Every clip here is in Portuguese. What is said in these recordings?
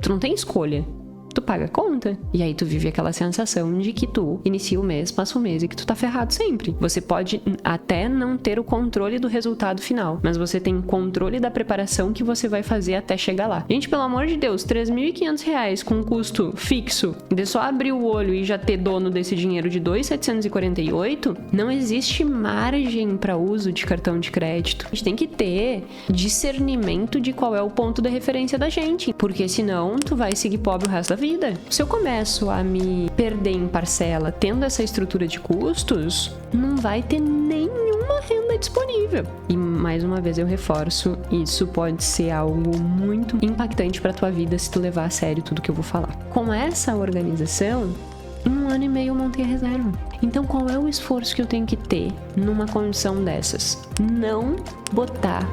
Tu não tem escolha. Tu paga a conta. E aí tu vive aquela sensação de que tu inicia o mês, passa o mês e que tu tá ferrado sempre. Você pode até não ter o controle do resultado final, mas você tem controle da preparação que você vai fazer até chegar lá. Gente, pelo amor de Deus, R$3.500 com custo fixo, de só abrir o olho e já ter dono desse dinheiro de 2.748, não existe margem para uso de cartão de crédito. A gente tem que ter discernimento de qual é o ponto de referência da gente, porque senão tu vai seguir pobre o resto da vida. Se eu começo a me perder em parcela tendo essa estrutura de custos, não vai ter nenhuma renda disponível. E mais uma vez eu reforço, isso pode ser algo muito impactante para tua vida se tu levar a sério tudo que eu vou falar. Com essa organização, em 1 ano e meio eu montei a reserva. Então qual é o esforço que eu tenho que ter numa condição dessas? Não botar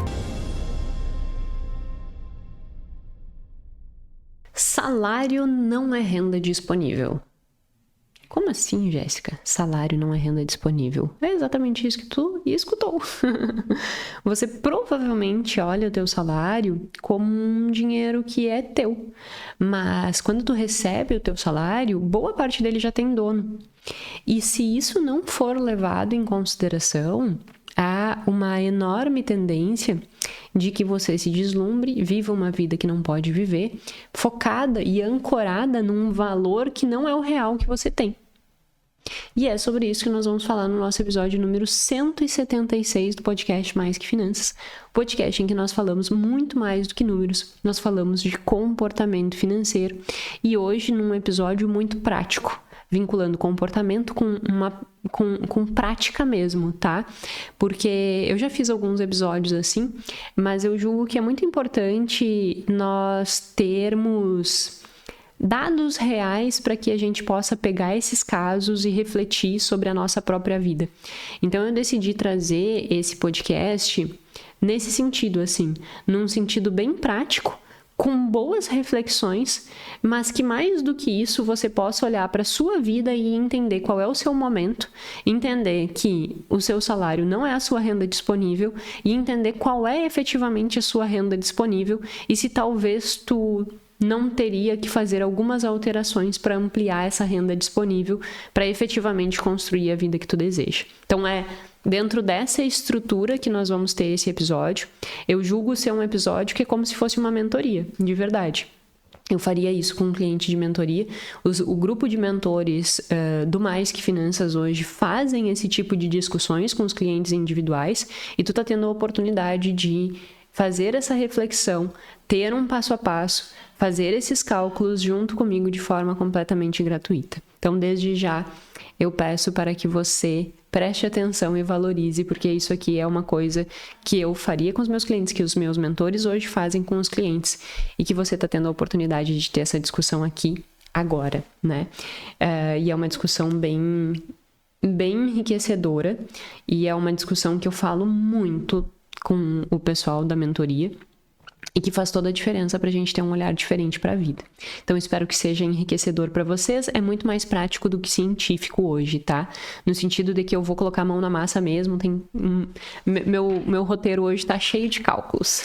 salário não é renda disponível. Como assim, Jéssica? Salário não é renda disponível. É exatamente isso que tu escutou. Você provavelmente olha o teu salário como um dinheiro que é teu. Mas quando tu recebe o teu salário, boa parte dele já tem dono. E se isso não for levado em consideração, há uma enorme tendência de que você se deslumbre, viva uma vida que não pode viver, focada e ancorada num valor que não é o real que você tem. E é sobre isso que nós vamos falar no nosso episódio número 176 do podcast Mais Que Finanças, podcast em que nós falamos muito mais do que números, nós falamos de comportamento financeiro e hoje num episódio muito prático, vinculando comportamento com prática mesmo, tá? Porque eu já fiz alguns episódios assim, mas eu julgo que é muito importante nós termos dados reais para que a gente possa pegar esses casos e refletir sobre a nossa própria vida. Então eu decidi trazer esse podcast nesse sentido, assim, num sentido bem prático, com boas reflexões, mas que mais do que isso você possa olhar para a sua vida e entender qual é o seu momento, entender que o seu salário não é a sua renda disponível e entender qual é efetivamente a sua renda disponível e se talvez tu não teria que fazer algumas alterações para ampliar essa renda disponível para efetivamente construir a vida que tu deseja. Então é dentro dessa estrutura que nós vamos ter esse episódio. Eu julgo ser um episódio que é como se fosse uma mentoria, de verdade. Eu faria isso com um cliente de mentoria. O grupo de mentores do Mais Que Finanças hoje fazem esse tipo de discussões com os clientes individuais e tu tá tendo a oportunidade de fazer essa reflexão, ter um passo a passo, fazer esses cálculos junto comigo de forma completamente gratuita. Então, desde já, eu peço para que você preste atenção e valorize, porque isso aqui é uma coisa que eu faria com os meus clientes, que os meus mentores hoje fazem com os clientes, e que você está tendo a oportunidade de ter essa discussão aqui agora, né? E é uma discussão bem enriquecedora, e é uma discussão que eu falo muito com o pessoal da mentoria, e que faz toda a diferença pra gente ter um olhar diferente pra vida. Então, espero que seja enriquecedor pra vocês. É muito mais prático do que científico hoje, tá? No sentido de que eu vou colocar a mão na massa mesmo. Meu roteiro hoje tá cheio de cálculos.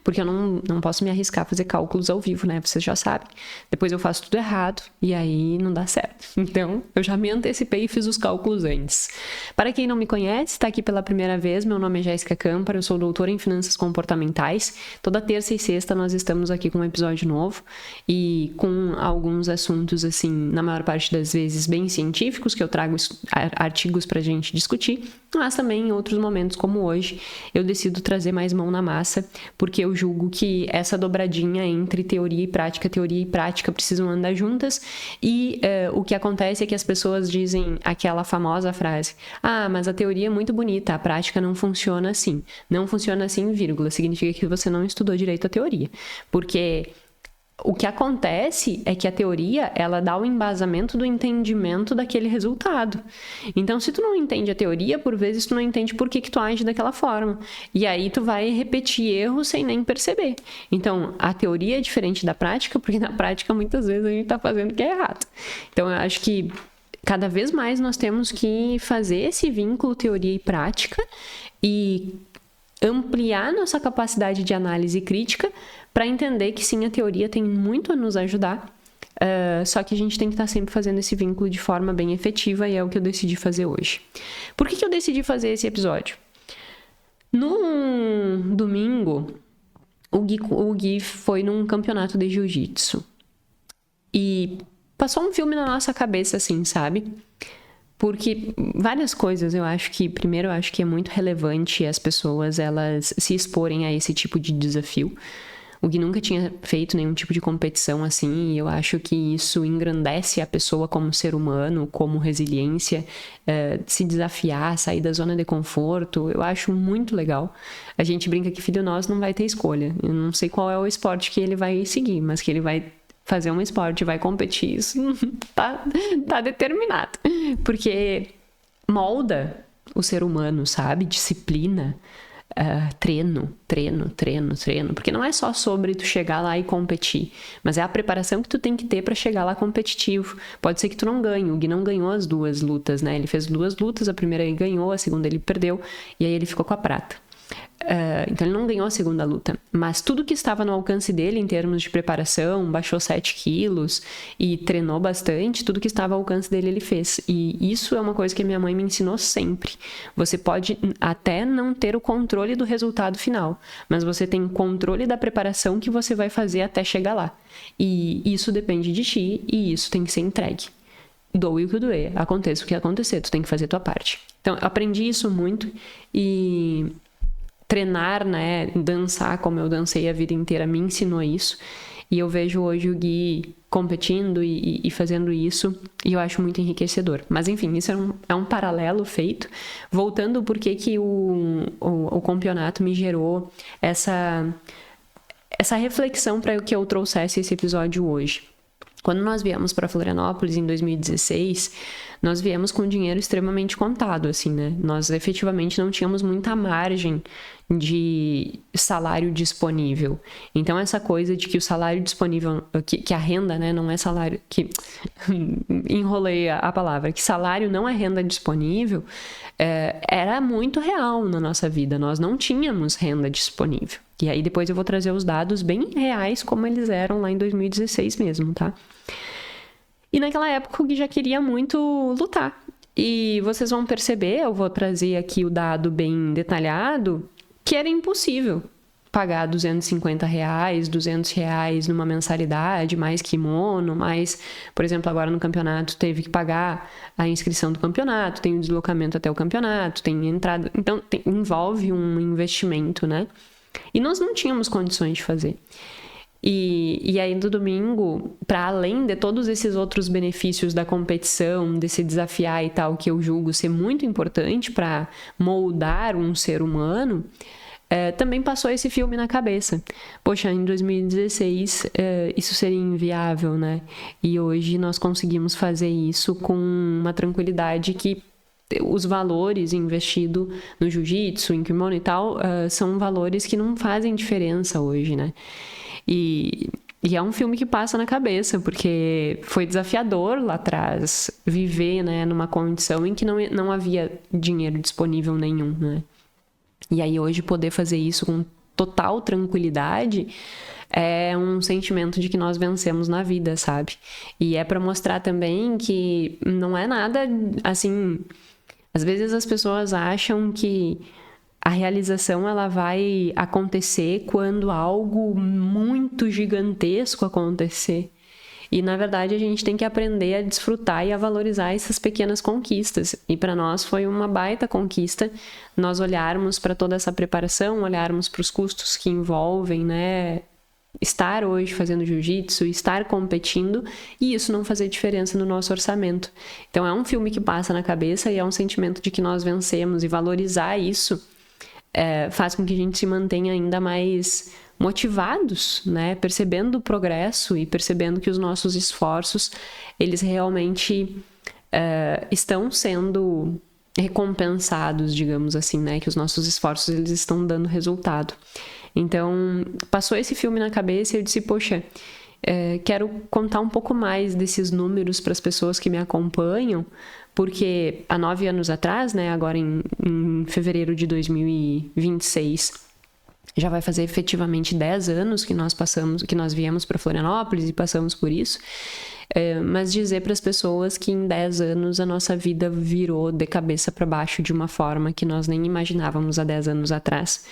Porque eu não posso me arriscar a fazer cálculos ao vivo, né? Vocês já sabem. Depois eu faço tudo errado e aí não dá certo. Então, eu já me antecipei e fiz os cálculos antes. Para quem não me conhece, tá aqui pela primeira vez, meu nome é Jéssica Câmpara, eu sou doutora em Finanças Comportamentais. Toda terça e sexta nós estamos aqui com um episódio novo e com alguns assuntos, assim, na maior parte das vezes bem científicos, que eu trago artigos pra gente discutir, mas também em outros momentos como hoje eu decido trazer mais mão na massa, porque eu julgo que essa dobradinha entre teoria e prática precisam andar juntas e o que acontece é que as pessoas dizem aquela famosa frase: ah, mas a teoria é muito bonita, a prática não funciona assim. Não funciona assim, vírgula, significa que você não estudou direito a teoria, porque o que acontece é que a teoria, ela dá o embasamento do entendimento daquele resultado. Então, se tu não entende a teoria, por vezes tu não entende por que tu age daquela forma. E aí tu vai repetir erros sem nem perceber. Então, a teoria é diferente da prática, porque na prática, muitas vezes, a gente tá fazendo o que é errado. Então, eu acho que cada vez mais nós temos que fazer esse vínculo teoria e prática e ampliar nossa capacidade de análise crítica para entender que sim, a teoria tem muito a nos ajudar, só que a gente tem que estar sempre fazendo esse vínculo de forma bem efetiva, e é o que eu decidi fazer hoje. Por que eu decidi fazer esse episódio? No domingo, o Gui foi num campeonato de jiu-jitsu. E passou um filme na nossa cabeça, assim, sabe? Porque várias coisas, primeiro, eu acho que é muito relevante as pessoas, elas se exporem a esse tipo de desafio. O Gui nunca tinha feito nenhum tipo de competição assim, e eu acho que isso engrandece a pessoa como ser humano, como resiliência, se desafiar, sair da zona de conforto. Eu acho muito legal. A gente brinca que filho nosso não vai ter escolha. Eu não sei qual é o esporte que ele vai seguir, mas que ele vai fazer um esporte, vai competir, isso tá determinado. Porque molda o ser humano, sabe? Disciplina. Treino, porque não é só sobre tu chegar lá e competir, mas é a preparação que tu tem que ter para chegar lá competitivo. Pode ser que tu não ganhe, o Gui não ganhou as 2 lutas, né? Ele fez 2 lutas, a primeira ele ganhou, a segunda ele perdeu, e aí ele ficou com a prata. Então ele não ganhou a segunda luta, mas tudo que estava no alcance dele em termos de preparação, baixou 7 quilos e treinou bastante, tudo que estava ao alcance dele ele fez. E isso é uma coisa que a minha mãe me ensinou sempre. Você pode até não ter o controle do resultado final, mas você tem controle da preparação que você vai fazer até chegar lá. E isso depende de ti, e isso tem que ser entregue. Doe o que doer, aconteça o que acontecer, tu tem que fazer a tua parte. Então eu aprendi isso muito, e treinar, né, dançar como eu dancei a vida inteira me ensinou isso, e eu vejo hoje o Gui competindo e fazendo isso, e eu acho muito enriquecedor. Mas enfim, isso é um paralelo feito. Voltando, por que o campeonato me gerou essa reflexão para que eu trouxesse esse episódio hoje. Quando nós viemos para Florianópolis em 2016, nós viemos com dinheiro extremamente contado, assim, né? Nós efetivamente não tínhamos muita margem de salário disponível. Então, essa coisa de que o salário disponível, que a renda, né, não é salário, que enrolei a palavra, que salário não é renda disponível, era muito real na nossa vida. Nós não tínhamos renda disponível. E aí depois eu vou trazer os dados bem reais como eles eram lá em 2016 mesmo, tá? E naquela época o Gui já queria muito lutar. E vocês vão perceber, eu vou trazer aqui o dado bem detalhado, que era impossível pagar R$250, R$200 numa mensalidade, mais kimono, mais, por exemplo, agora no campeonato teve que pagar a inscrição do campeonato, tem o deslocamento até o campeonato, tem entrada, então envolve um investimento, né? E nós não tínhamos condições de fazer. E aí no domingo, para além de todos esses outros benefícios da competição, de se desafiar e tal, que eu julgo ser muito importante para moldar um ser humano, também passou esse filme na cabeça. Poxa, em 2016 isso seria inviável, né? E hoje nós conseguimos fazer isso com uma tranquilidade que os valores investidos no jiu-jitsu, em kimono e tal, são valores que não fazem diferença hoje, né? E é um filme que passa na cabeça, porque foi desafiador lá atrás viver, né, numa condição em que não havia dinheiro disponível nenhum, né? E aí hoje poder fazer isso com total tranquilidade é um sentimento de que nós vencemos na vida, sabe? E é para mostrar também que não é nada assim. Às vezes as pessoas acham que a realização ela vai acontecer quando algo muito gigantesco acontecer. E, na verdade, a gente tem que aprender a desfrutar e a valorizar essas pequenas conquistas. E para nós foi uma baita conquista nós olharmos para toda essa preparação, olharmos para os custos que envolvem, né? Estar hoje fazendo jiu-jitsu, estar competindo, e isso não fazer diferença no nosso orçamento. Então é um filme que passa na cabeça e é um sentimento de que nós vencemos, e valorizar isso faz com que a gente se mantenha ainda mais motivados, né? Percebendo o progresso e percebendo que os nossos esforços, eles realmente estão sendo recompensados, digamos assim, né? Que os nossos esforços, eles estão dando resultado. Então, passou esse filme na cabeça e eu disse, poxa, quero contar um pouco mais desses números para as pessoas que me acompanham, porque há 9 anos atrás, né, agora em fevereiro de 2026, Já vai fazer efetivamente 10 anos que nós viemos para Florianópolis e passamos por isso. Mas dizer para as pessoas que em 10 anos a nossa vida virou de cabeça para baixo de uma forma que nós nem imaginávamos há 10 anos atrás.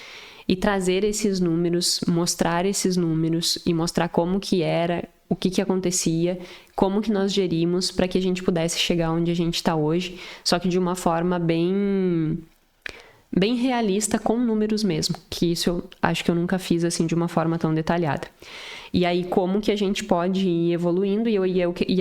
E trazer esses números, mostrar esses números e mostrar como que era, o que acontecia, como que nós gerimos para que a gente pudesse chegar onde a gente está hoje, só que de uma forma bem realista, com números mesmo, que isso eu acho que eu nunca fiz assim de uma forma tão detalhada. E aí como que a gente pode ir evoluindo, e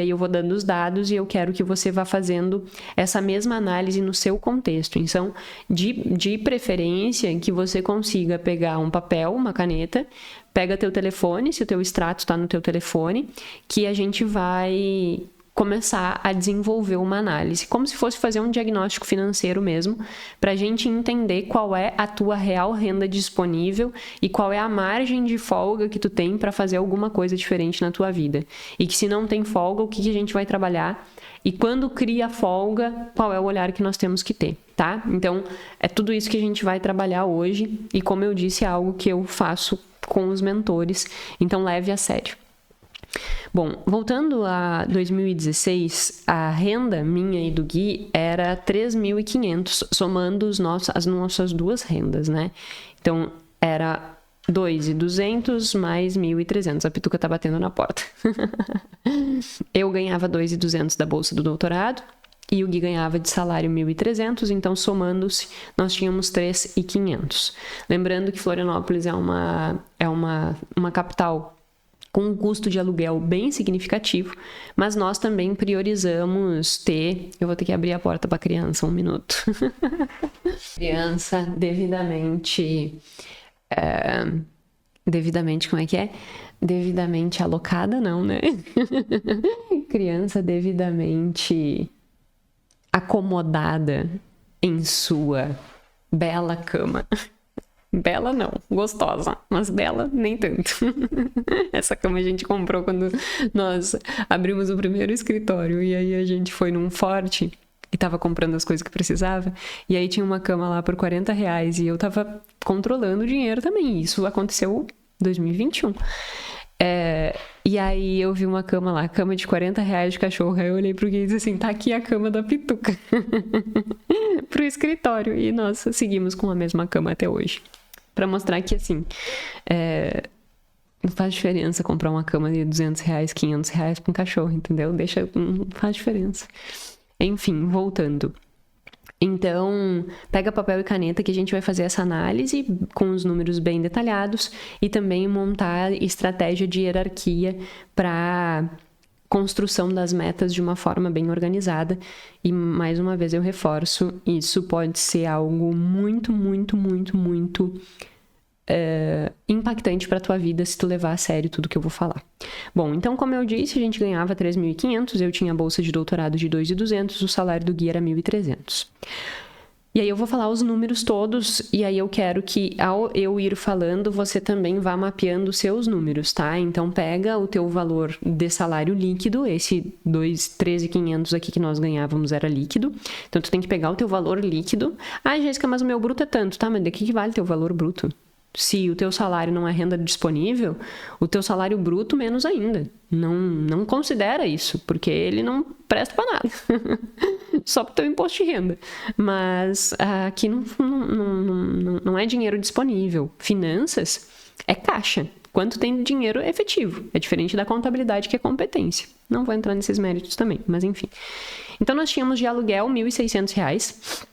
aí eu vou dando os dados e eu quero que você vá fazendo essa mesma análise no seu contexto. Então, de preferência, que você consiga pegar um papel, uma caneta, pega teu telefone, se o teu extrato está no teu telefone, que a gente vai começar a desenvolver uma análise, como se fosse fazer um diagnóstico financeiro mesmo, para a gente entender qual é a tua real renda disponível e qual é a margem de folga que tu tem para fazer alguma coisa diferente na tua vida. E que se não tem folga, o que a gente vai trabalhar? E quando cria folga, qual é o olhar que nós temos que ter, tá? Então, é tudo isso que a gente vai trabalhar hoje e, como eu disse, é algo que eu faço com os mentores, então leve a sério. Bom, voltando a 2016, a renda minha e do Gui era 3.500, somando as nossas duas rendas, né? Então, era 2.200 mais 1.300. A Pituca tá batendo na porta. Eu ganhava 2.200 da bolsa do doutorado e o Gui ganhava de salário 1.300, então somando-se, nós tínhamos 3.500. Lembrando que Florianópolis é uma capital com um custo de aluguel bem significativo, mas nós também priorizamos ter... Eu vou ter que abrir a porta para a criança, 1 minuto. Criança devidamente... como é que é? Devidamente alocada, não, né? Criança devidamente acomodada em sua bela cama. Bela não, gostosa, mas bela nem tanto. Essa cama a gente comprou quando nós abrimos o primeiro escritório, e aí a gente foi num forte e tava comprando as coisas que precisava, e aí tinha uma cama lá por R$40 e eu tava controlando o dinheiro também. Isso aconteceu em 2021. E aí eu vi uma cama lá, cama de R$40 de cachorro. Aí eu olhei pro Gui e disse assim: tá aqui a cama da Pituca. Pro escritório. E nós seguimos com a mesma cama até hoje. Pra mostrar que, assim, não faz diferença comprar uma cama de R$200, R$500 pra um cachorro, entendeu? Não faz diferença. Enfim, voltando. Então, pega papel e caneta que a gente vai fazer essa análise com os números bem detalhados e também montar estratégia de hierarquia para construção das metas de uma forma bem organizada. E, mais uma vez, eu reforço, isso pode ser algo muito, muito, muito, muito impactante para a tua vida se tu levar a sério tudo que eu vou falar. Bom, então, como eu disse, a gente ganhava 3.500, eu tinha a bolsa de doutorado de 2.200, o salário do Gui era 1.300. E aí eu vou falar os números todos, e aí eu quero que, ao eu ir falando, você também vá mapeando os seus números, tá? Então, pega o teu valor de salário líquido, esse 13.500 aqui que nós ganhávamos era líquido, então tu tem que pegar o teu valor líquido. Ah, Jéssica, mas o meu bruto é tanto, tá? Mas de que vale teu valor bruto? Se o teu salário não é renda disponível, o teu salário bruto menos ainda. Não considera isso, porque ele não presta para nada. Só para o teu imposto de renda. Mas aqui não é dinheiro disponível. Finanças é caixa. Quanto tem de dinheiro efetivo. É diferente da contabilidade, que é competência. Não vou entrar nesses méritos também, mas enfim. Então, nós tínhamos de aluguel R$1.600.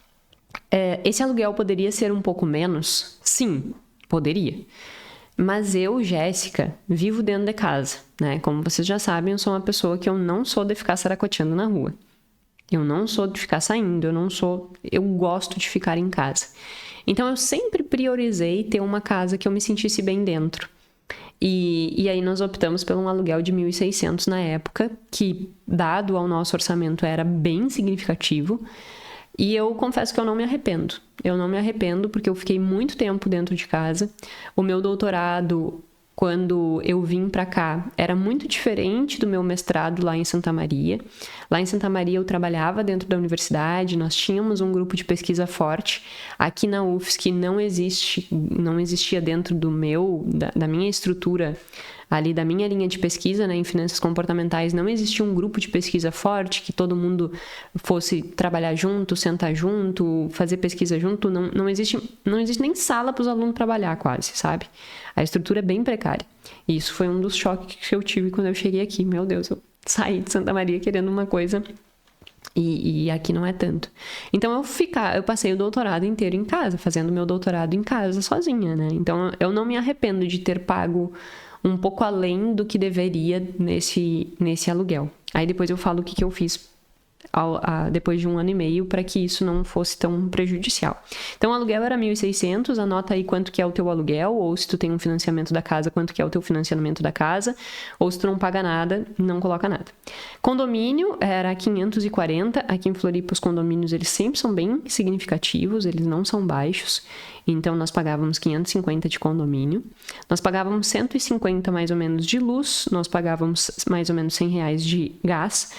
Esse aluguel poderia ser um pouco menos? Sim. Poderia. Mas eu, Jéssica, vivo dentro de casa, né? Como vocês já sabem, eu sou uma pessoa que eu não sou de ficar saracoteando na rua. Eu não sou de ficar saindo, eu gosto de ficar em casa. Então, eu sempre priorizei ter uma casa que eu me sentisse bem dentro. E aí nós optamos por um aluguel de 1.600 na época, que, dado ao nosso orçamento, era bem significativo. E eu confesso que eu não me arrependo. Eu não me arrependo porque eu fiquei muito tempo dentro de casa. O meu doutorado quando eu vim para cá, era muito diferente do meu mestrado lá em Santa Maria. Lá em Santa Maria eu trabalhava dentro da universidade, nós tínhamos um grupo de pesquisa forte. Aqui na UFSC não existia dentro da minha estrutura, ali da minha linha de pesquisa, né, em finanças comportamentais, não existia um grupo de pesquisa forte que todo mundo fosse trabalhar junto, sentar junto, fazer pesquisa junto. Não existe nem sala para os alunos trabalhar quase, sabe? A estrutura é bem precária. E isso foi um dos choques que eu tive quando eu cheguei aqui. Meu Deus, eu saí de Santa Maria querendo uma coisa e aqui não é tanto. Então eu passei o doutorado inteiro em casa, fazendo meu doutorado em casa sozinha, né? Então eu não me arrependo de ter pago um pouco além do que deveria nesse aluguel. Aí depois eu falo o que eu fiz depois de 1 ano e meio para que isso não fosse tão prejudicial. Então o aluguel era 1.600, anota aí quanto que é o teu aluguel, ou se tu tem um financiamento da casa, quanto que é o teu financiamento da casa, ou se tu não paga nada, não coloca nada. Condomínio era 540, aqui em Floripa os condomínios eles sempre são bem significativos, eles não são baixos, então nós pagávamos 550 de condomínio, nós pagávamos 150 mais ou menos de luz, nós pagávamos mais ou menos R$100 de gás,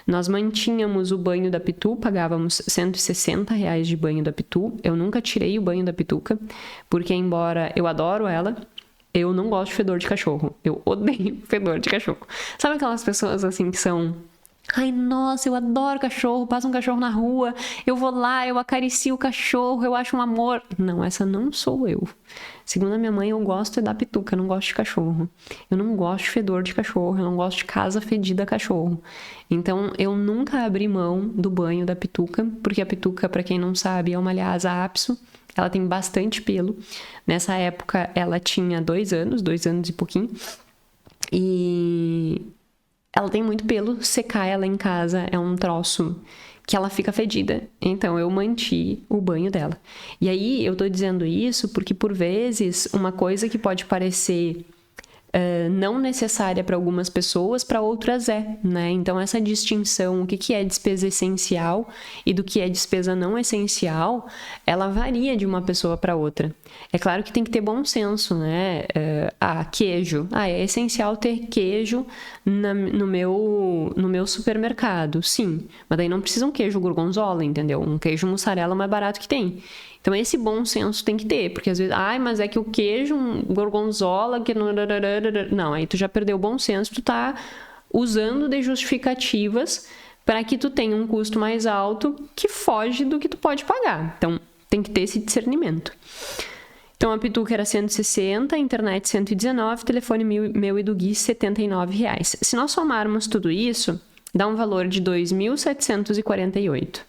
nós mantínhamos o banho da Pitu, pagávamos R$160 de banho da Pitu. Eu nunca tirei o banho da Pituca, porque embora eu adoro ela, eu não gosto de fedor de cachorro. Eu odeio fedor de cachorro. Sabe aquelas pessoas assim que são... Ai, nossa, eu adoro cachorro, passa um cachorro na rua, eu vou lá, eu acaricio o cachorro, eu acho um amor. Não, essa não sou eu. Segundo a minha mãe, eu gosto da Pituca, eu não gosto de cachorro. Eu não gosto de fedor de cachorro, eu não gosto de casa fedida a cachorro. Então, eu nunca abri mão do banho da Pituca, porque a Pituca, pra quem não sabe, é uma Lhasa Apso. Ela tem bastante pelo. Nessa época, ela tinha 2 anos e pouquinho. E... ela tem muito pelo, secar ela em casa é um troço que ela fica fedida. Então, eu manti o banho dela. E aí, eu tô dizendo isso porque, por vezes, uma coisa que pode parecer não necessária para algumas pessoas, para outras é, né? Então, essa distinção, o que é despesa essencial e do que é despesa não essencial, ela varia de uma pessoa para outra. É claro que tem que ter bom senso, né? Queijo. É essencial ter queijo no meu supermercado, sim. Mas daí não precisa um queijo gorgonzola, entendeu? Um queijo mussarela mais barato que tem. Então, esse bom senso tem que ter, porque às vezes, mas é que o queijo, um gorgonzola, que não, aí tu já perdeu o bom senso, tu tá usando de justificativas para que tu tenha um custo mais alto que foge do que tu pode pagar. Então, tem que ter esse discernimento. Então, a Pituca era 160, a internet 119, telefone meu e do Gui R$79. Se nós somarmos tudo isso, dá um valor de 2.748.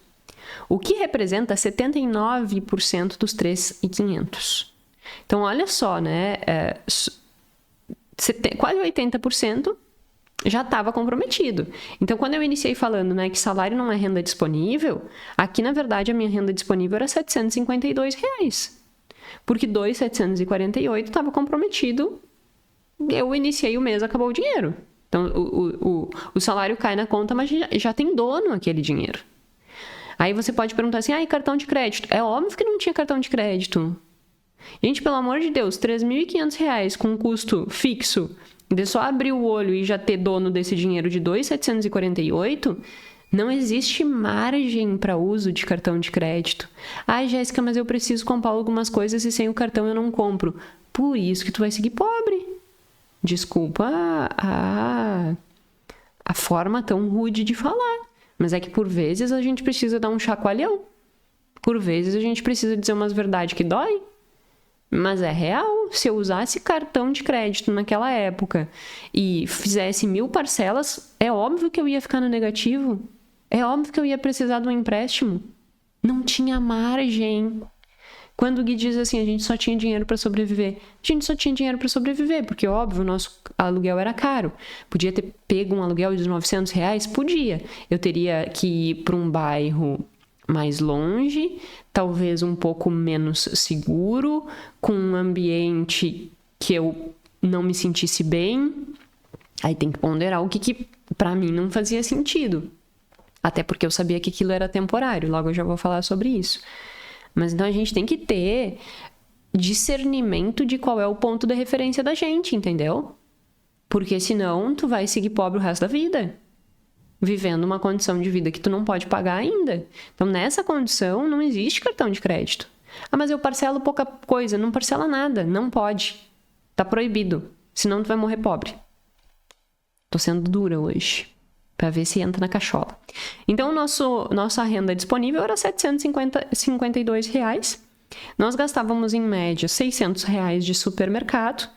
O que representa 79% dos 3.500. Então, olha só, né? Quase 80% já estava comprometido. Então, quando eu iniciei falando, né, que salário não é renda disponível, aqui, na verdade, a minha renda disponível era R$752. Porque 2.748 estava comprometido. Eu iniciei o mês, acabou o dinheiro. Então, o salário cai na conta, mas já tem dono aquele dinheiro. Aí você pode perguntar assim, e cartão de crédito? É óbvio que não tinha cartão de crédito. Gente, pelo amor de Deus, R$3.500 com custo fixo, de só abrir o olho e já ter dono desse dinheiro de 2.748, não existe margem para uso de cartão de crédito. Jéssica, mas eu preciso comprar algumas coisas e sem o cartão eu não compro. Por isso que tu vai seguir pobre. Desculpa a forma tão rude de falar. Mas é que por vezes a gente precisa dar um chacoalhão. Por vezes a gente precisa dizer umas verdades que dói. Mas é real. Se eu usasse cartão de crédito naquela época e fizesse 1.000 parcelas, é óbvio que eu ia ficar no negativo. É óbvio que eu ia precisar de um empréstimo. Não tinha margem. Quando o Gui diz assim, a gente só tinha dinheiro para sobreviver. A gente só tinha dinheiro para sobreviver, porque, óbvio, o nosso aluguel era caro. Podia ter pego um aluguel de R$900? Podia. Eu teria que ir para um bairro mais longe, talvez um pouco menos seguro, com um ambiente que eu não me sentisse bem. Aí tem que ponderar o que para mim não fazia sentido. Até porque eu sabia que aquilo era temporário. Logo eu já vou falar sobre isso. Mas então a gente tem que ter discernimento de qual é o ponto de referência da gente, entendeu? Porque senão tu vai seguir pobre o resto da vida, vivendo uma condição de vida que tu não pode pagar ainda. Então, nessa condição, não existe cartão de crédito. Ah, mas eu parcelo pouca coisa. Não parcela nada, não pode. Tá proibido, senão tu vai morrer pobre. Tô sendo dura hoje, pra ver se entra na cachola. Então, nossa renda disponível era R$ 752. Nós gastávamos, em média, R$ 600 de supermercado,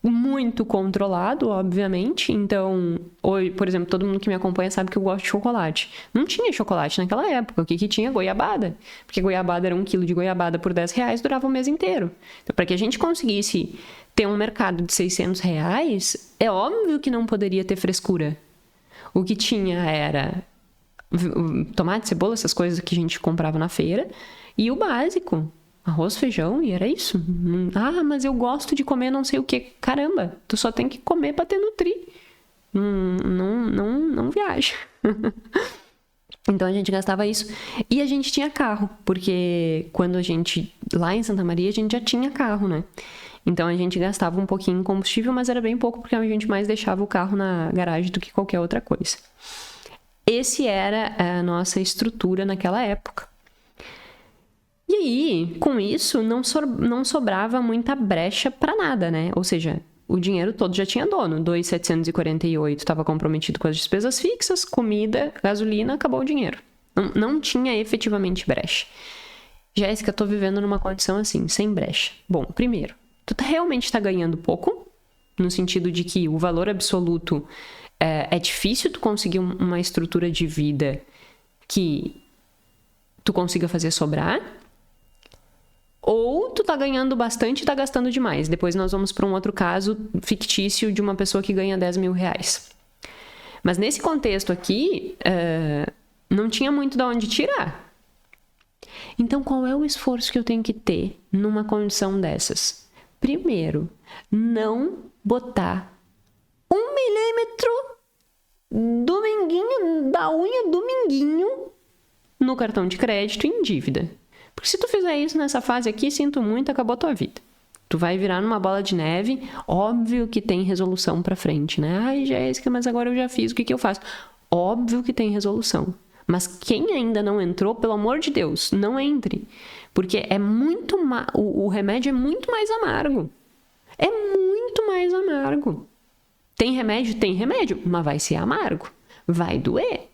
muito controlado, obviamente. Então, hoje, por exemplo, todo mundo que me acompanha sabe que eu gosto de chocolate. Não tinha chocolate naquela época. O que tinha? Goiabada. Porque goiabada era 1 quilo de goiabada por R$ 10, durava o mês inteiro. Então, para que a gente conseguisse ter um mercado de R$ 600, é óbvio que não poderia ter frescura. O que tinha era tomate, cebola, essas coisas que a gente comprava na feira, e o básico. Arroz, feijão, e era isso. Ah, mas eu gosto de comer não sei o que. Caramba, tu só tem que comer pra te nutrir. Não viaja. Então a gente gastava isso. E a gente tinha carro, porque quando a gente, lá em Santa Maria, a gente já tinha carro, né? Então a gente gastava um pouquinho em combustível, mas era bem pouco, porque a gente mais deixava o carro na garagem do que qualquer outra coisa. Esse era a nossa estrutura naquela época. E aí, com isso, não sobrava muita brecha para nada, né? Ou seja, o dinheiro todo já tinha dono. 2.748 estava comprometido com as despesas fixas, comida, gasolina, acabou o dinheiro. Não tinha efetivamente brecha. Jéssica, tô vivendo numa condição assim, sem brecha. Bom, primeiro, tu realmente tá ganhando pouco, no sentido de que o valor absoluto é difícil tu conseguir uma estrutura de vida que tu consiga fazer sobrar. Ou tu tá ganhando bastante e tá gastando demais. Depois nós vamos para um outro caso fictício de uma pessoa que ganha R$ 10.000. Mas nesse contexto aqui, não tinha muito de onde tirar. Então, qual é o esforço que eu tenho que ter numa condição dessas? Primeiro, não botar 1 milímetro do minguinho, da unha do minguinho no cartão de crédito em dívida. Porque se tu fizer isso nessa fase aqui, sinto muito, acabou a tua vida. Tu vai virar numa bola de neve, óbvio que tem resolução pra frente, né? Ai, Jéssica, mas agora eu já fiz, o que eu faço? Óbvio que tem resolução. Mas quem ainda não entrou, pelo amor de Deus, não entre. Porque é muito o remédio é muito mais amargo. É muito mais amargo. Tem remédio? Tem remédio, mas vai ser amargo. Vai doer.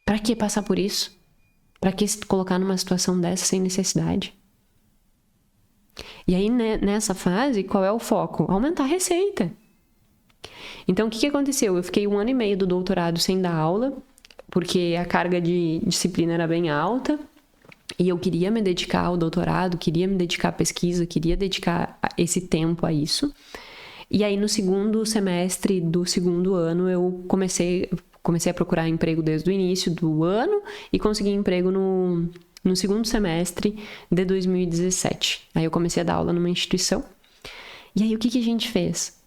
Pra que passar por isso? Pra que se colocar numa situação dessa sem necessidade? E aí, nessa fase, qual é o foco? Aumentar a receita. Então, o que aconteceu? Eu fiquei 1 ano e meio do doutorado sem dar aula, porque a carga de disciplina era bem alta, e eu queria me dedicar ao doutorado, queria me dedicar à pesquisa, queria dedicar esse tempo a isso. E aí, no segundo semestre do segundo ano, eu comecei a procurar emprego desde o início do ano e consegui emprego no segundo semestre de 2017. Aí eu comecei a dar aula numa instituição. E aí o que a gente fez?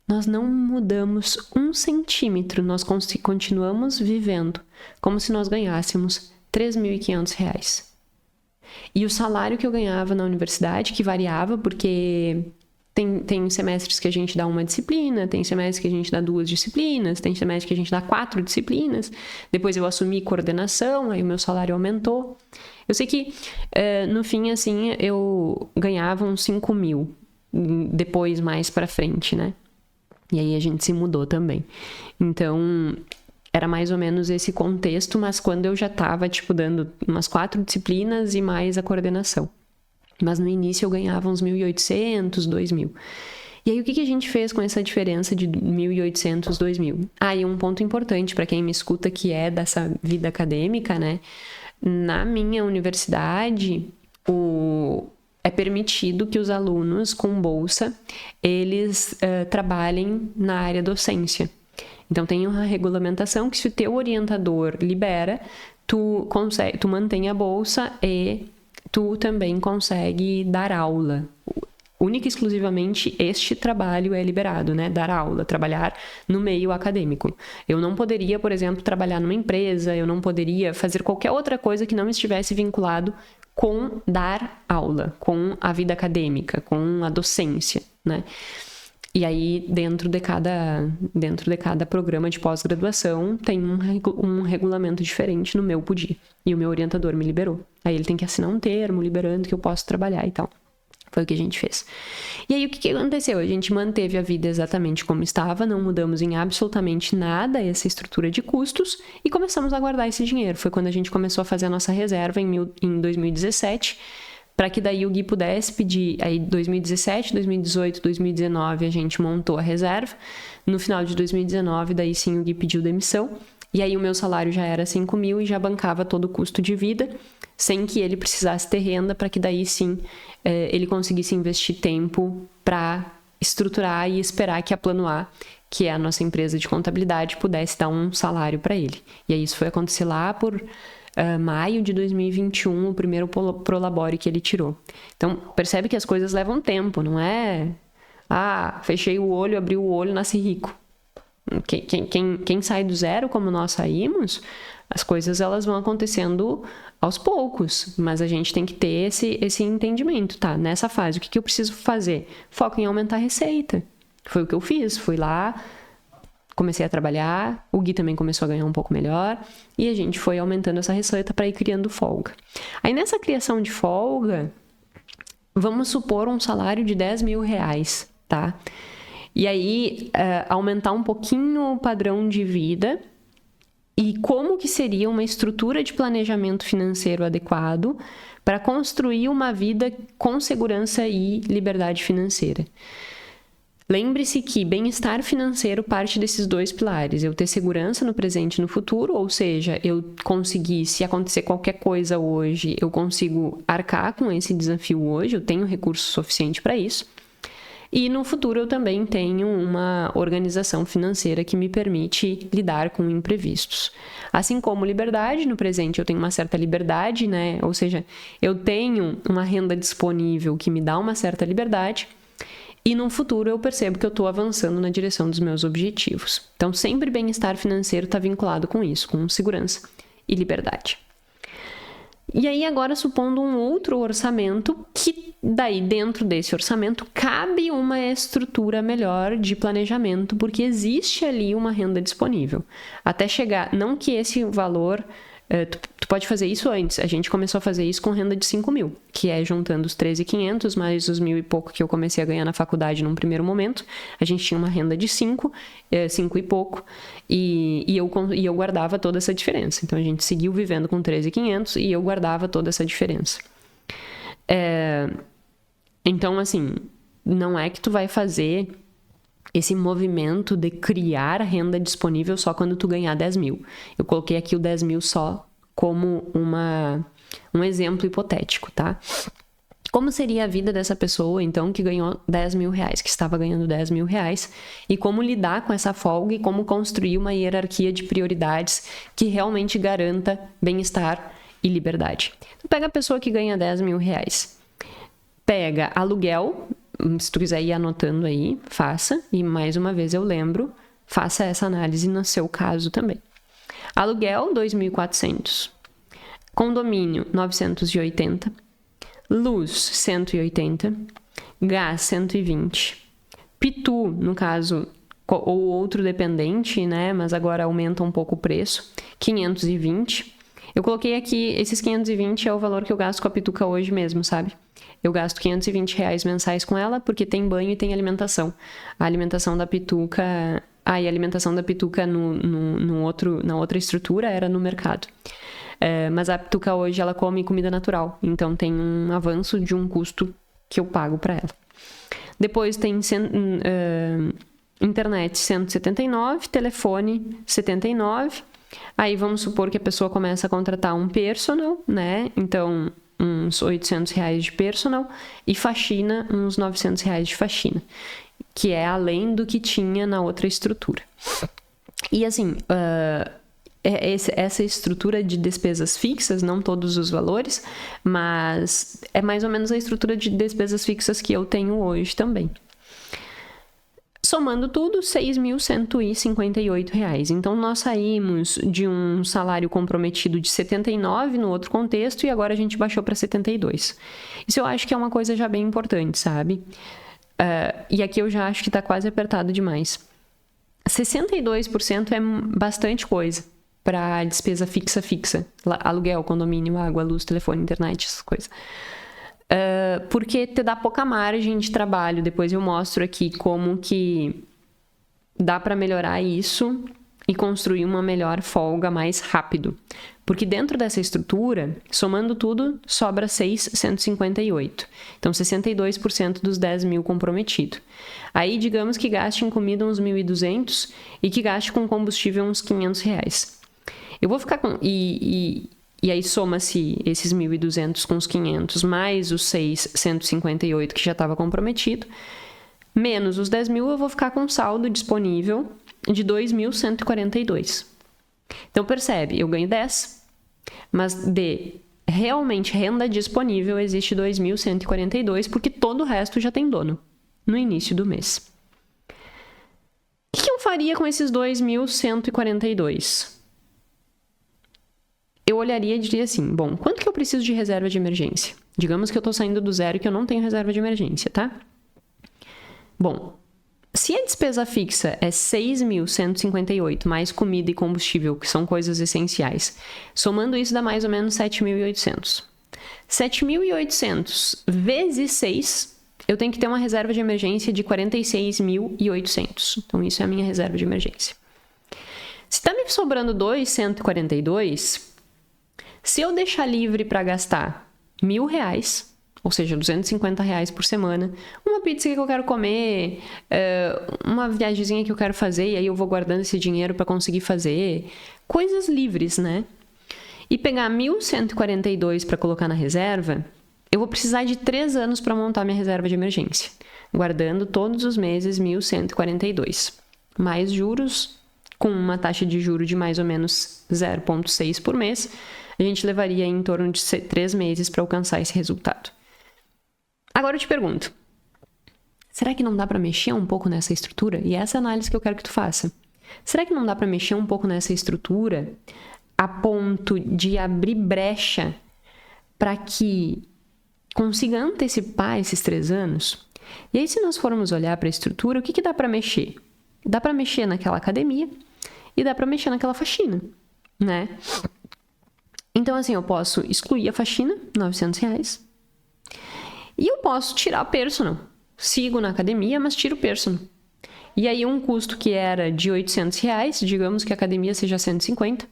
Nós não mudamos 1 centímetro, nós continuamos vivendo como se nós ganhássemos R$ 3.500. E o salário que eu ganhava na universidade, que variava porque tem semestres que a gente dá 1 disciplina, tem semestres que a gente dá 2 disciplinas, tem semestres que a gente dá 4 disciplinas. Depois eu assumi coordenação, aí o meu salário aumentou. Eu sei que, no fim, assim, eu ganhava uns 5.000, depois mais pra frente, né? E aí a gente se mudou também. Então, era mais ou menos esse contexto, mas quando eu já tava, dando umas 4 disciplinas e mais a coordenação. Mas no início eu ganhava uns 1.800, 2.000. E aí o que a gente fez com essa diferença de 1.800, 2.000? E um ponto importante para quem me escuta que é dessa vida acadêmica, né? Na minha universidade, é permitido que os alunos com bolsa, eles trabalhem na área docência. Então tem uma regulamentação que se o teu orientador libera, tu mantém a bolsa e tu também consegue dar aula. Única e exclusivamente este trabalho é liberado, né? Dar aula, trabalhar no meio acadêmico. Eu não poderia, por exemplo, trabalhar numa empresa, eu não poderia fazer qualquer outra coisa que não estivesse vinculado com dar aula, com a vida acadêmica, com a docência, né? E aí, dentro de cada programa de pós-graduação, tem um regulamento diferente. No meu podia. E o meu orientador me liberou. Aí ele tem que assinar um termo liberando que eu posso trabalhar e tal. Foi o que a gente fez. E aí, o que aconteceu? A gente manteve a vida exatamente como estava, não mudamos em absolutamente nada essa estrutura de custos e começamos a guardar esse dinheiro. Foi quando a gente começou a fazer a nossa reserva em 2017, para que daí o Gui pudesse pedir. Aí 2017, 2018, 2019 a gente montou a reserva. No final de 2019, daí sim o Gui pediu demissão. E aí o meu salário já era 5 mil e já bancava todo o custo de vida, sem que ele precisasse ter renda, para que daí sim ele conseguisse investir tempo para estruturar e esperar que a Plano A, que é a nossa empresa de contabilidade, pudesse dar um salário para ele. E aí isso foi acontecer lá por maio de 2021, o primeiro prolabore que ele tirou. Então, percebe que as coisas levam tempo, não é... fechei o olho, abri o olho, nasci rico. Quem sai do zero, como nós saímos, as coisas elas vão acontecendo aos poucos, mas a gente tem que ter esse entendimento, tá? Nessa fase, o que eu preciso fazer? Foco em aumentar a receita. Foi o que eu fiz, fui lá... Comecei a trabalhar, o Gui também começou a ganhar um pouco melhor e a gente foi aumentando essa receita para ir criando folga. Aí nessa criação de folga, vamos supor um salário de 10 mil reais, tá? E aí aumentar um pouquinho o padrão de vida e como que seria uma estrutura de planejamento financeiro adequado para construir uma vida com segurança e liberdade financeira. Lembre-se que bem-estar financeiro parte desses dois pilares. Eu ter segurança no presente e no futuro, ou seja, eu conseguir, se acontecer qualquer coisa hoje, eu consigo arcar com esse desafio hoje, eu tenho recurso suficiente para isso. E no futuro eu também tenho uma organização financeira que me permite lidar com imprevistos. Assim como liberdade, no presente eu tenho uma certa liberdade, né? Ou seja, eu tenho uma renda disponível que me dá uma certa liberdade. E no futuro eu percebo que eu estou avançando na direção dos meus objetivos. Então, sempre bem-estar financeiro está vinculado com isso, com segurança e liberdade. E aí, agora, supondo um outro orçamento, que daí dentro desse orçamento cabe uma estrutura melhor de planejamento, porque existe ali uma renda disponível. Até chegar, não que esse valor... Tu pode fazer isso antes. A gente começou a fazer isso com renda de 5 mil, que é juntando os 13.500 mais os 1.000 e pouco que eu comecei a ganhar na faculdade num primeiro momento. A gente tinha uma renda de 5 e pouco, e eu guardava toda essa diferença. Então a gente seguiu vivendo com 13.500 e eu guardava toda essa diferença. Então, assim, não é que tu vai fazer esse movimento de criar renda disponível só quando tu ganhar 10 mil. Eu coloquei aqui o 10 mil só como um exemplo hipotético, tá? Como seria a vida dessa pessoa, então, que ganhou 10 mil reais, que estava ganhando 10 mil reais, e como lidar com essa folga e como construir uma hierarquia de prioridades que realmente garanta bem-estar e liberdade. Então, pega a pessoa que ganha 10 mil reais. Pega aluguel... Se tu quiser ir anotando aí, faça. E mais uma vez eu lembro, faça essa análise no seu caso também. Aluguel, 2.400. Condomínio, 980. Luz, 180. Gás, 120. Pitu, no caso, ou outro dependente, né? Mas agora aumenta um pouco o preço, 520. Eu coloquei aqui, esses 520 é o valor que eu gasto com a Pituca hoje mesmo, sabe? Eu gasto 520 reais mensais com ela, porque tem banho e tem alimentação. A alimentação da Pituca... e a alimentação da Pituca na outra estrutura era no mercado. Mas a Pituca hoje, ela come comida natural. Então, tem um avanço de um custo que eu pago para ela. Depois tem internet, 179. Telefone, 79. Aí, vamos supor que a pessoa começa a contratar um personal, né? Então... uns 800 reais de personal e faxina, uns 900 reais de faxina, que é além do que tinha na outra estrutura. E assim, essa estrutura de despesas fixas, não todos os valores, mas é mais ou menos a estrutura de despesas fixas que eu tenho hoje também. Somando tudo, R$ 6.158. Então, nós saímos de um salário comprometido de 79 no outro contexto e agora a gente baixou para 72. Isso eu acho que é uma coisa já bem importante, sabe? E aqui eu já acho que está quase apertado demais. 62% é bastante coisa para despesa fixa. Aluguel, condomínio, água, luz, telefone, internet, essas coisas. Porque te dá pouca margem de trabalho. Depois eu mostro aqui como que dá para melhorar isso e construir uma melhor folga mais rápido. Porque dentro dessa estrutura, somando tudo, sobra 6.158. Então, 62% dos 10 mil comprometido. Aí, digamos que gaste em comida uns 1.200 e que gaste com combustível uns R$500. Eu vou ficar com... E aí soma-se esses 1.200 com os 500, mais os 6.158 que já estava comprometido, menos os 10 mil, eu vou ficar com um saldo disponível de 2.142. Então, percebe, eu ganho 10, mas de realmente renda disponível existe 2.142, porque todo o resto já tem dono no início do mês. O que eu faria com esses 2.142? Eu olharia e diria assim, bom, quanto que eu preciso de reserva de emergência? Digamos que eu estou saindo do zero e que eu não tenho reserva de emergência, tá? Bom, se a despesa fixa é 6.158, mais comida e combustível, que são coisas essenciais, somando isso dá mais ou menos 7.800. 7.800 vezes 6, eu tenho que ter uma reserva de emergência de 46.800. Então, isso é a minha reserva de emergência. Se está me sobrando 2.142... Se eu deixar livre para gastar R$1.000, ou seja, R$250 por semana, uma pizza que eu quero comer, uma viagemzinha que eu quero fazer, e aí eu vou guardando esse dinheiro para conseguir fazer, coisas livres, né? E pegar 1.142 para colocar na reserva, eu vou precisar de 3 anos para montar minha reserva de emergência, guardando todos os meses 1.142, mais juros, com uma taxa de juros de mais ou menos 0,6 por mês, a gente levaria em torno de 3 meses para alcançar esse resultado. Agora eu te pergunto, será que não dá para mexer um pouco nessa estrutura? E essa é a análise que eu quero que tu faça. Será que não dá para mexer um pouco nessa estrutura a ponto de abrir brecha para que consiga antecipar esses 3 anos? E aí, se nós formos olhar para a estrutura, o que dá para mexer? Dá para mexer naquela academia e dá para mexer naquela faxina, né? Então, assim, eu posso excluir a faxina, R$900, e eu posso tirar o personal. Sigo na academia, mas tiro o personal. E aí, um custo que era de R$800, digamos que a academia seja 150,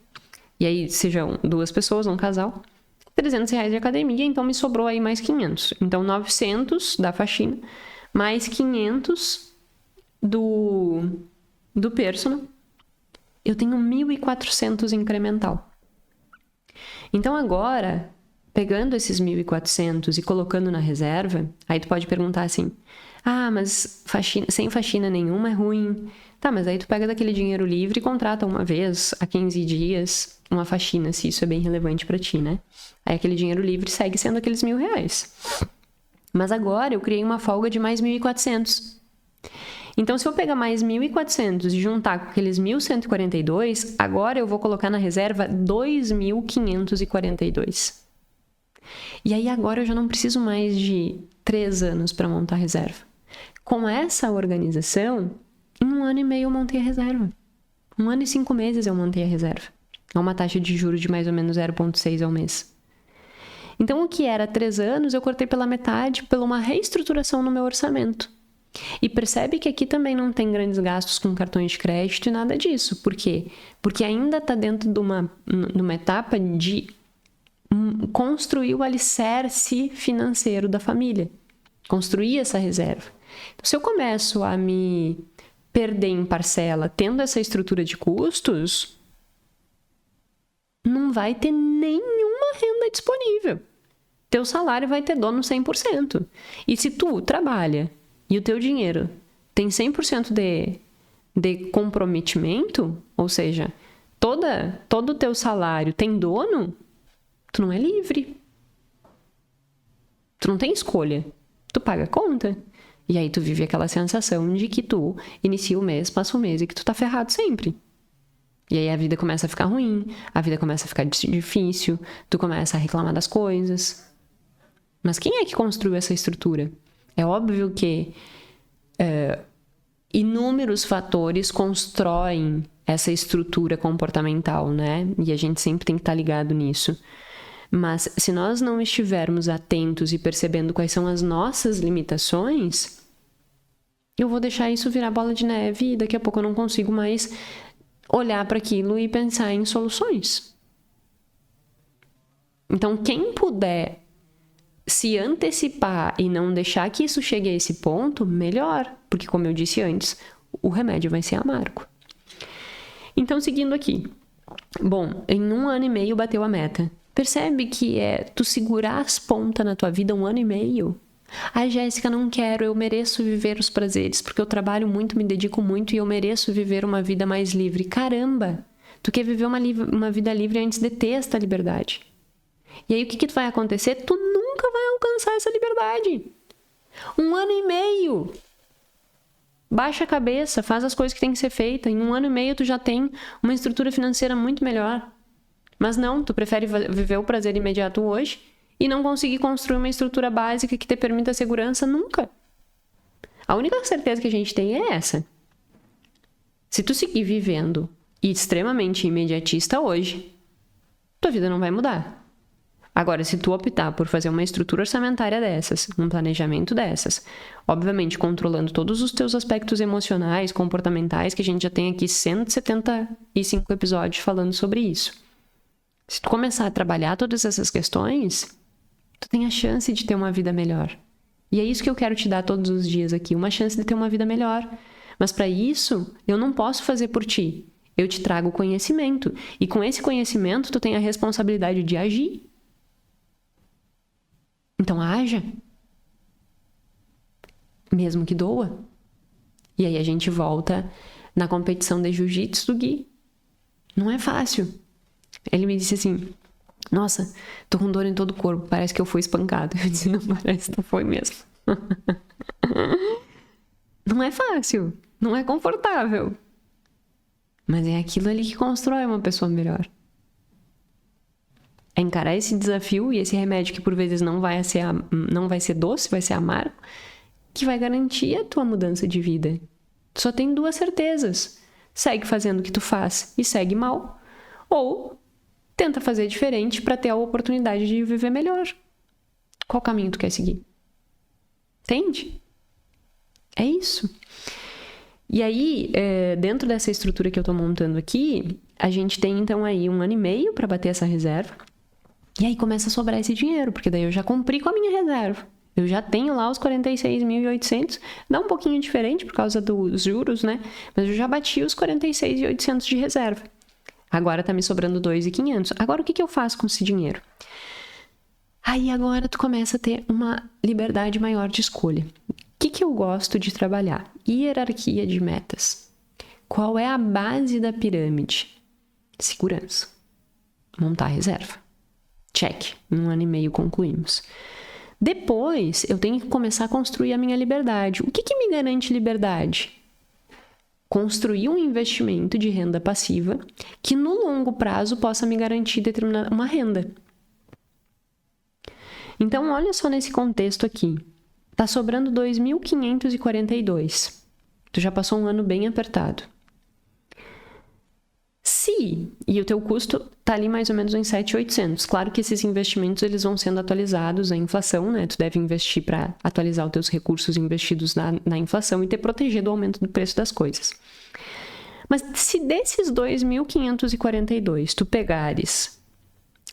e aí sejam 2 pessoas, um casal, R$300 de academia, então me sobrou aí mais 500. Então, 900 da faxina, mais 500 do personal. Eu tenho 1.400 incremental. Então, agora, pegando esses 1.400 e colocando na reserva, aí tu pode perguntar assim, mas faxina, sem faxina nenhuma é ruim. Tá, mas aí tu pega daquele dinheiro livre e contrata uma vez a 15 dias uma faxina, se isso é bem relevante para ti, né? Aí aquele dinheiro livre segue sendo aqueles R$1.000. Mas agora eu criei uma folga de mais 1.400. Então, se eu pegar mais 1.400 e juntar com aqueles 1.142, agora eu vou colocar na reserva 2.542. E aí agora eu já não preciso mais de 3 anos para montar a reserva. Com essa organização, em 1 ano e meio eu montei a reserva. 1 ano e 5 meses eu montei a reserva. É uma taxa de juros de mais ou menos 0,6 ao mês. Então, o que era 3 anos, eu cortei pela metade por uma reestruturação no meu orçamento. E percebe que aqui também não tem grandes gastos com cartões de crédito e nada disso. Por quê? Porque ainda está dentro de uma etapa de construir o alicerce financeiro da família. Construir essa reserva. Então, se eu começo a me perder em parcela tendo essa estrutura de custos, não vai ter nenhuma renda disponível. Teu salário vai ter dono 100%. E se tu trabalha e o teu dinheiro tem 100% de comprometimento, ou seja, todo o teu salário tem dono, tu não é livre. Tu não tem escolha. Tu paga a conta. E aí tu vive aquela sensação de que tu inicia o mês, passa o mês e que tu tá ferrado sempre. E aí a vida começa a ficar ruim, a vida começa a ficar difícil, tu começa a reclamar das coisas. Mas quem é que construiu essa estrutura? É óbvio que inúmeros fatores constroem essa estrutura comportamental, né? E a gente sempre tem que estar ligado nisso. Mas se nós não estivermos atentos e percebendo quais são as nossas limitações, eu vou deixar isso virar bola de neve e daqui a pouco eu não consigo mais olhar para aquilo e pensar em soluções. Então, quem puder se antecipar e não deixar que isso chegue a esse ponto, melhor. Porque, como eu disse antes, o remédio vai ser amargo. Então, seguindo aqui. Bom, em 1 ano e meio bateu a meta. Percebe que é tu segurar as pontas na tua vida 1 ano e meio? Ai, Jéssica, não quero, eu mereço viver os prazeres, porque eu trabalho muito, me dedico muito e eu mereço viver uma vida mais livre. Caramba! Tu quer viver uma vida livre antes de ter esta liberdade. E aí o que vai acontecer? Tu nunca vai alcançar essa liberdade. 1 ano e meio. Baixa a cabeça, faz as coisas que tem que ser feitas. Em 1 ano e meio tu já tem uma estrutura financeira muito melhor. Mas não, tu prefere viver o prazer imediato hoje e não conseguir construir uma estrutura básica que te permita segurança nunca. A única certeza que a gente tem é essa. Se tu seguir vivendo extremamente imediatista hoje, tua vida não vai mudar. Agora, se tu optar por fazer uma estrutura orçamentária dessas, um planejamento dessas, obviamente controlando todos os teus aspectos emocionais, comportamentais, que a gente já tem aqui 175 episódios falando sobre isso. Se tu começar a trabalhar todas essas questões, tu tem a chance de ter uma vida melhor. E é isso que eu quero te dar todos os dias aqui, uma chance de ter uma vida melhor. Mas para isso, eu não posso fazer por ti. Eu te trago conhecimento. E com esse conhecimento, tu tem a responsabilidade de agir. Então, haja. Mesmo que doa. E aí a gente volta na competição de jiu-jitsu do Gui. Não é fácil. Ele me disse assim, nossa, tô com dor em todo o corpo, parece que eu fui espancado. Eu disse, não parece, não foi mesmo. Não é fácil, não é confortável. Mas é aquilo ali que constrói uma pessoa melhor. É encarar esse desafio e esse remédio que por vezes não vai ser doce, vai ser amargo, que vai garantir a tua mudança de vida. Tu só tem 2 certezas. Segue fazendo o que tu faz e segue mal. Ou tenta fazer diferente para ter a oportunidade de viver melhor. Qual caminho tu quer seguir? Entende? É isso. E aí, dentro dessa estrutura que eu tô montando aqui, a gente tem então aí 1 ano e meio para bater essa reserva. E aí começa a sobrar esse dinheiro, porque daí eu já cumpri com a minha reserva. Eu já tenho lá os 46.800, dá um pouquinho diferente por causa dos juros, né? Mas eu já bati os 46.800 de reserva. Agora tá me sobrando 2.500. Agora o que eu faço com esse dinheiro? Aí agora tu começa a ter uma liberdade maior de escolha. O que eu gosto de trabalhar? Hierarquia de metas. Qual é a base da pirâmide? Segurança. Montar reserva. Check. Em 1 ano e meio concluímos. Depois, eu tenho que começar a construir a minha liberdade. O que me garante liberdade? Construir um investimento de renda passiva que no longo prazo possa me garantir uma renda. Então, olha só nesse contexto aqui. Tá sobrando 2.542. Tu já passou um ano bem apertado. E o teu custo tá ali mais ou menos em 7.800. Claro que esses investimentos eles vão sendo atualizados à inflação, né? Tu deve investir para atualizar os teus recursos investidos na inflação e ter protegido o aumento do preço das coisas. Mas se desses 2.542 tu pegares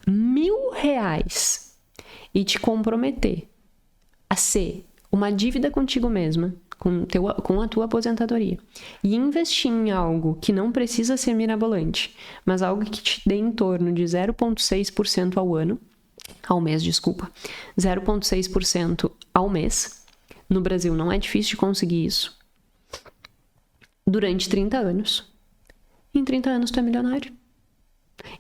R$1.000 e te comprometer a ser uma dívida contigo mesma, com a tua aposentadoria, e investir em algo que não precisa ser mirabolante, mas algo que te dê em torno de 0,6% ao mês, 0,6% ao mês, no Brasil não é difícil de conseguir isso, durante 30 anos. Em 30 anos tu é milionário.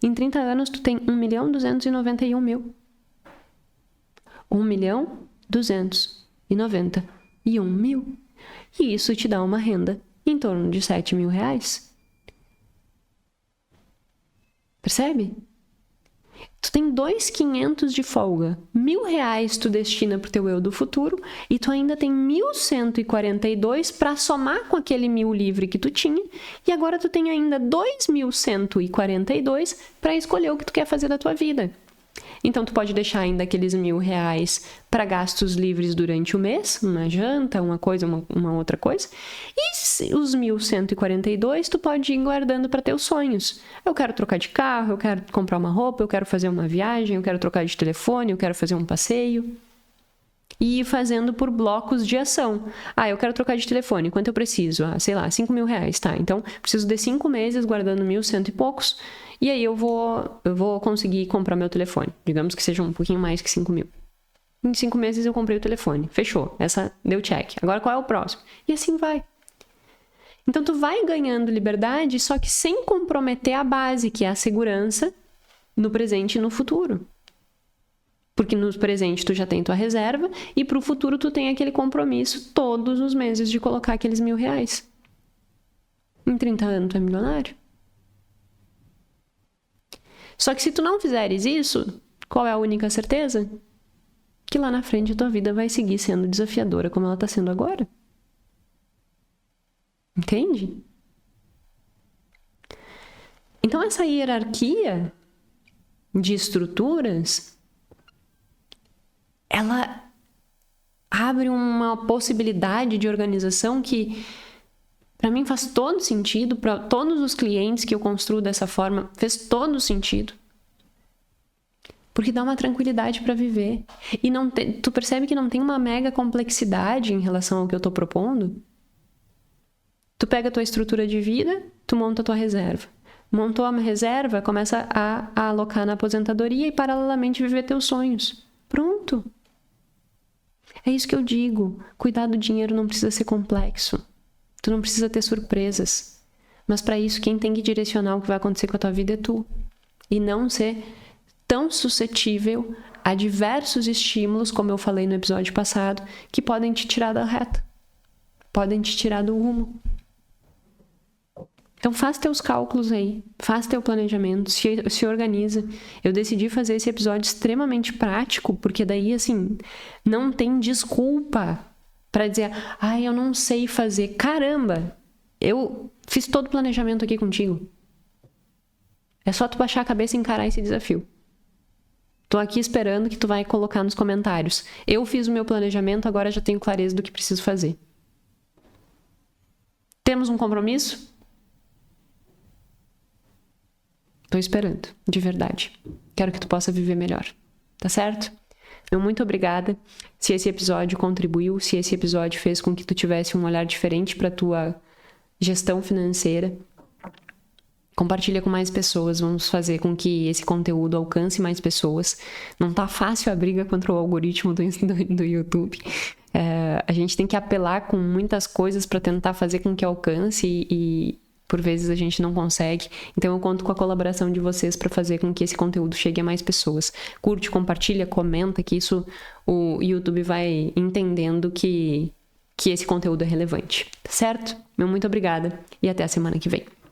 Em 30 anos tu tem 1.291.000. 1.291.000 mil. E isso te dá uma renda em torno de 7 mil reais. Percebe? Tu tem 2.500 de folga. R$1.000 tu destina pro teu eu do futuro e tu ainda tem 1.142 para somar com aquele 1.000 livre que tu tinha. E agora tu tem ainda 2.142 para escolher o que tu quer fazer da tua vida. Então, tu pode deixar ainda aqueles R$1.000 para gastos livres durante o mês, uma janta, uma coisa, uma outra coisa. E os 1.142 tu pode ir guardando para teus sonhos. Eu quero trocar de carro, eu quero comprar uma roupa, eu quero fazer uma viagem, eu quero trocar de telefone, eu quero fazer um passeio. E ir fazendo por blocos de ação. Eu quero trocar de telefone, quanto eu preciso? sei lá, R$5.000, tá? Então, preciso de 5 meses guardando 1.100 e poucos, e aí eu vou conseguir comprar meu telefone. Digamos que seja um pouquinho mais que 5 mil. Em 5 meses eu comprei o telefone. Fechou. Essa deu check. Agora qual é o próximo? E assim vai. Então, tu vai ganhando liberdade, só que sem comprometer a base, que é a segurança no presente e no futuro. Porque no presente tu já tem tua reserva e pro futuro tu tem aquele compromisso todos os meses de colocar aqueles R$1.000. Em 30 anos tu é milionário. Só que se tu não fizeres isso, qual é a única certeza? Que lá na frente a tua vida vai seguir sendo desafiadora como ela tá sendo agora. Entende? Então essa hierarquia de estruturas, ela abre uma possibilidade de organização que, para mim, faz todo sentido. Para todos os clientes que eu construo dessa forma, fez todo sentido. Porque dá uma tranquilidade para viver. E tu percebe que não tem uma mega complexidade em relação ao que eu tô propondo? Tu pega a tua estrutura de vida, tu monta a tua reserva. Montou a reserva, começa a alocar na aposentadoria e paralelamente viver teus sonhos. Pronto. É isso que eu digo. Cuidar do dinheiro não precisa ser complexo. Tu não precisa ter surpresas. Mas para isso, quem tem que direcionar o que vai acontecer com a tua vida é tu. E não ser tão suscetível a diversos estímulos, como eu falei no episódio passado, que podem te tirar da reta. Podem te tirar do rumo. Então faz teus cálculos aí, faz teu planejamento, se organiza. Eu decidi fazer esse episódio extremamente prático, porque daí, assim, não tem desculpa para dizer, eu não sei fazer. Caramba, eu fiz todo o planejamento aqui contigo. É só tu baixar a cabeça e encarar esse desafio. Tô aqui esperando que tu vai colocar nos comentários. Eu fiz o meu planejamento, agora já tenho clareza do que preciso fazer. Temos um compromisso? Tô esperando, de verdade. Quero que tu possa viver melhor, tá certo? Meu muito obrigada. Se esse episódio contribuiu, se esse episódio fez com que tu tivesse um olhar diferente para tua gestão financeira, compartilha com mais pessoas. Vamos fazer com que esse conteúdo alcance mais pessoas. Não tá fácil a briga contra o algoritmo do YouTube. A gente tem que apelar com muitas coisas para tentar fazer com que alcance e por vezes a gente não consegue. Então eu conto com a colaboração de vocês para fazer com que esse conteúdo chegue a mais pessoas. Curte, compartilha, comenta, que isso o YouTube vai entendendo que esse conteúdo é relevante. Certo? Meu muito obrigada e até a semana que vem.